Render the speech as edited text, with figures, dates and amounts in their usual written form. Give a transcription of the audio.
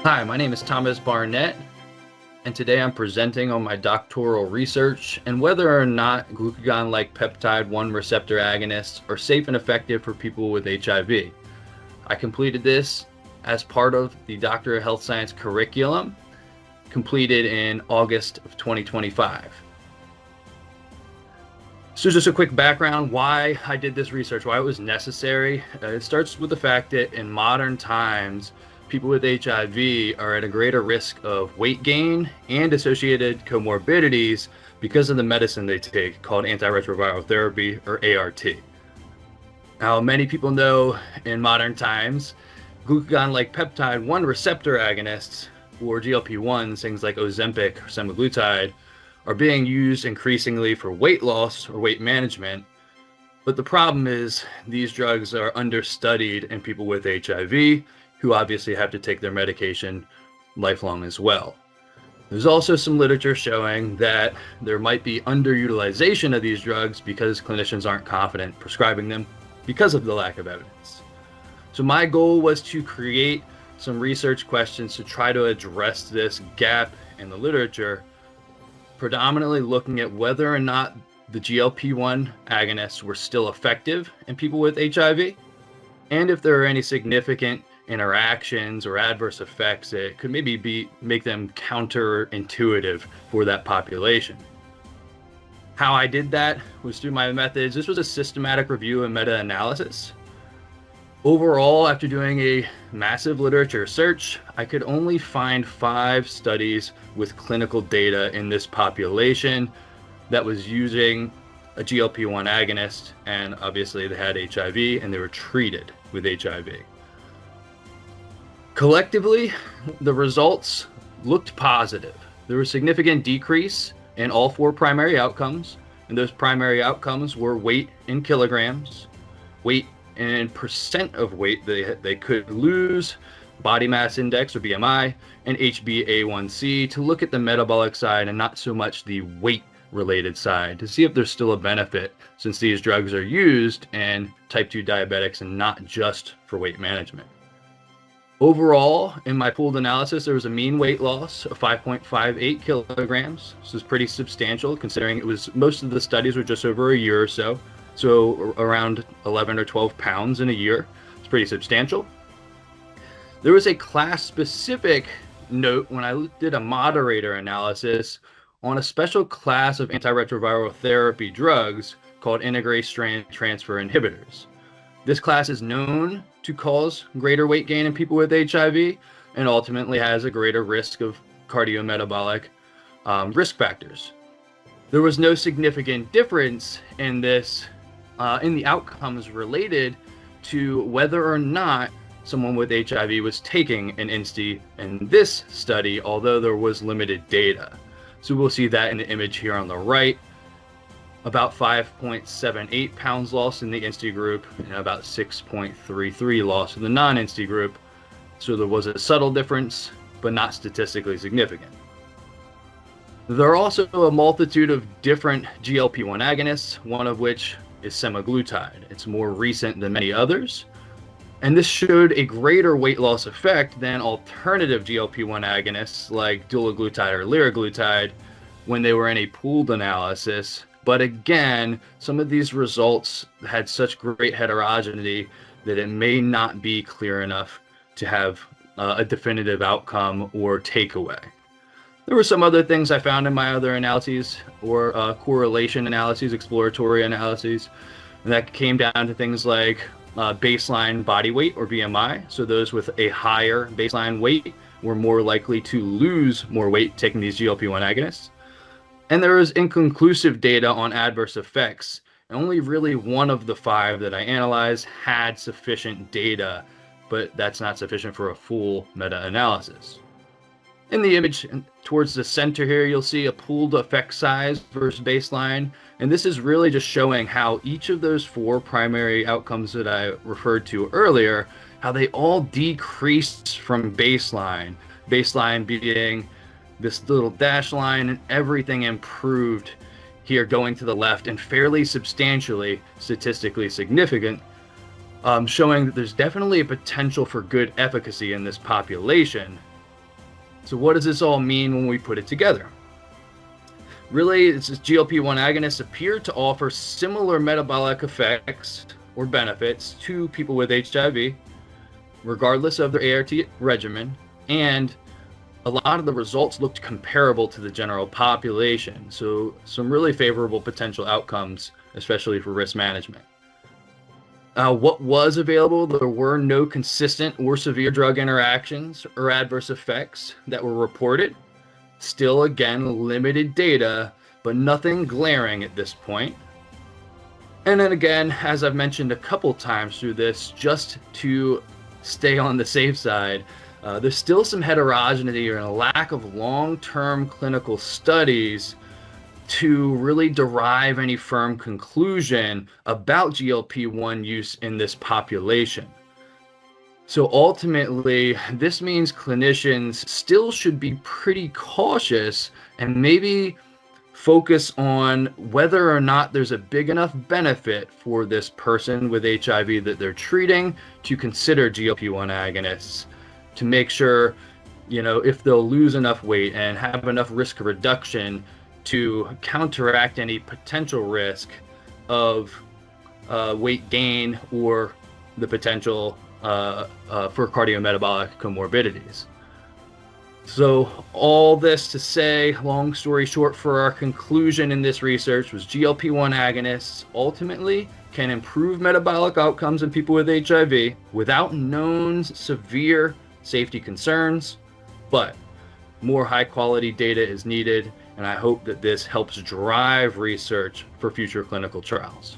Hi, my name is Thomas Barnett, and today I'm presenting on my doctoral research and whether or not glucagon-like peptide 1 receptor agonists are safe and effective for people with HIV. I completed this as part of the Doctor of Health Science curriculum, completed in August of 2025. So just a quick background why I did this research, why it was necessary. It starts with the fact that in modern times, people with HIV are at a greater risk of weight gain and associated comorbidities because of the medicine they take called antiretroviral therapy, or ART. Now, many people know in modern times, glucagon-like peptide 1 receptor agonists, or GLP-1s, things like Ozempic or semaglutide, are being used increasingly for weight loss or weight management. But the problem is these drugs are understudied in people with HIV, who obviously have to take their medication lifelong as well. There's also some literature showing that there might be underutilization of these drugs because clinicians aren't confident prescribing them because of the lack of evidence. So my goal was to create some research questions to try to address this gap in the literature, predominantly looking at whether or not the GLP-1 agonists were still effective in people with HIV, and if there are any significant interactions or adverse effects that could maybe make them counterintuitive for that population. How I did that was through my methods. This was a systematic review and meta-analysis. Overall, after doing a massive literature search, I could only find 5 studies with clinical data in this population that was using a GLP-1 agonist, and obviously they had HIV and they were treated with HIV. Collectively, the results looked positive. There was a significant decrease in all 4 primary outcomes, and those primary outcomes were weight in kilograms, weight and percent of weight they could lose, body mass index or BMI, and HbA1c to look at the metabolic side and not so much the weight related side to see if there's still a benefit, since these drugs are used in type 2 diabetics and not just for weight management. Overall, in my pooled analysis, there was a mean weight loss of 5.58 kilograms. This is pretty substantial considering most of the studies were just over a year or so. So around 11 or 12 pounds in a year. It's pretty substantial. There was a class-specific note when I did a moderator analysis on a special class of antiretroviral therapy drugs called integrase strand transfer inhibitors. This class is known to cause greater weight gain in people with HIV and ultimately has a greater risk of cardiometabolic risk factors. There was no significant difference in this in the outcomes related to whether or not someone with HIV was taking an INSTI in this study, although there was limited data. So we'll see that in the image here on the right. About 5.78 pounds lost in the INSTI group and about 6.33 lost in the non-INSTI group. So there was a subtle difference, but not statistically significant. There are also a multitude of different GLP-1 agonists, one of which is semaglutide. It's more recent than many others, and this showed a greater weight loss effect than alternative GLP-1 agonists like dulaglutide or liraglutide when they were in a pooled analysis. But again, some of these results had such great heterogeneity that it may not be clear enough to have a definitive outcome or takeaway. There were some other things I found in my other analyses, or correlation analyses, exploratory analyses, and that came down to things like baseline body weight or BMI. So those with a higher baseline weight were more likely to lose more weight taking these GLP-1 agonists. And there was inconclusive data on adverse effects. And only really one of the 5 that I analyzed had sufficient data, but that's not sufficient for a full meta-analysis. In the image towards the center here, you'll see a pooled effect size versus baseline. And this is really just showing how each of those 4 primary outcomes that I referred to earlier, how they all decreased from baseline. Baseline being this little dash line, and everything improved here going to the left and fairly substantially statistically significant, showing that there's definitely a potential for good efficacy in this population. So what does this all mean when we put it together? Really, it's just GLP-1 agonists appear to offer similar metabolic effects or benefits to people with HIV, regardless of their ART regimen, and a lot of the results looked comparable to the general population. So some really favorable potential outcomes, especially for risk management. What was available, there were no consistent or severe drug interactions or adverse effects that were reported. Still, again, limited data, but nothing glaring at this point. And then again, as I've mentioned a couple times through this, just to stay on the safe side, there's still some heterogeneity and a lack of long-term clinical studies to really derive any firm conclusion about GLP-1 use in this population. So ultimately, this means clinicians still should be pretty cautious and maybe focus on whether or not there's a big enough benefit for this person with HIV that they're treating to consider GLP-1 agonists to make sure, if they'll lose enough weight and have enough risk reduction to counteract any potential risk of weight gain or the potential for cardiometabolic comorbidities. So all this to say, long story short, for our conclusion in this research was GLP-1 agonists ultimately can improve metabolic outcomes in people with HIV without known severe safety concerns, but more high quality data is needed, and I hope that this helps drive research for future clinical trials.